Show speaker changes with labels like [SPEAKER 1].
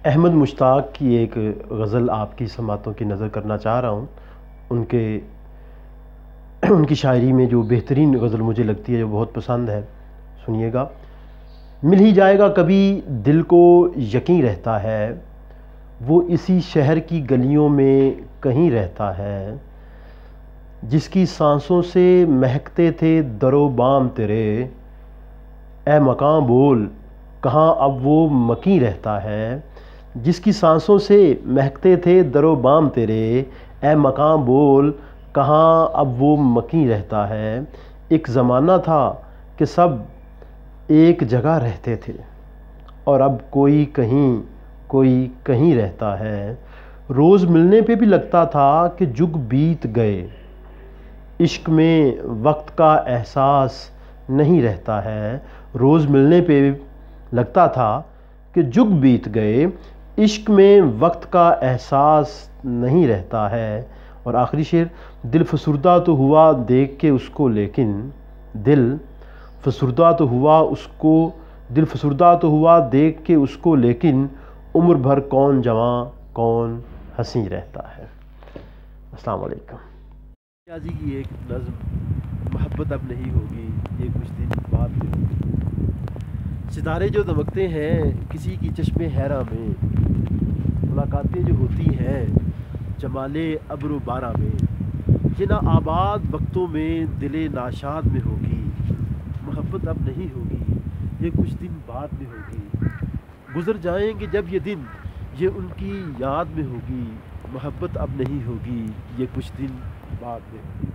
[SPEAKER 1] احمد مشتاق کی ایک غزل آپ کی سماعتوں کی نظر کرنا چاہ رہا ہوں۔ ان کی شاعری میں جو بہترین غزل مجھے لگتی ہے، جو بہت پسند ہے، سنیے گا۔ مل ہی جائے گا کبھی دل کو یقین رہتا ہے، وہ اسی شہر کی گلیوں میں کہیں رہتا ہے، جس کی سانسوں سے مہکتے تھے در و بام تیرے، اے مکاں بول کہاں اب وہ مکیں رہتا ہے، جس کی سانسوں سے مہکتے تھے در و بام تیرے، اے مکاں بول کہاں اب وہ مکیں رہتا ہے۔ ایک زمانہ تھا کہ سب ایک جگہ رہتے تھے، اور اب کوئی کہیں رہتا ہے، روز ملنے پہ بھی لگتا تھا کہ جگ بیت گئے، عشق میں وقت کا احساس نہیں رہتا ہے، روز ملنے پہ لگتا تھا کہ جگ بیت گئے، عشق میں وقت کا احساس نہیں رہتا ہے۔ اور آخری شعر، دل فسردہ تو ہوا دیکھ کے اس کو، لیکن دل فسردہ تو ہوا دیکھ کے اس کو، لیکن عمر بھر کون جواں کون حسین رہتا ہے۔ السلام علیکم۔
[SPEAKER 2] ریاضی کی ایک نظم، محبت اب نہیں ہوگی یہ کچھ دن بعد میں ہوگی۔ ستارے جو دمکتے ہیں کسی کی چشم حیراں میں، ملاقاتیں جو ہوتی ہیں جمال ابر و باراں میں، یہ نا آباد وقتوں میں دل ناشاد میں ہوگی، محبت اب نہیں ہوگی یہ کچھ دن بعد میں ہوگی، گزر جائیں گے جب یہ دن یہ ان کی یاد میں ہوگی، محبت اب نہیں ہوگی یہ کچھ دن بعد میں ہوگی۔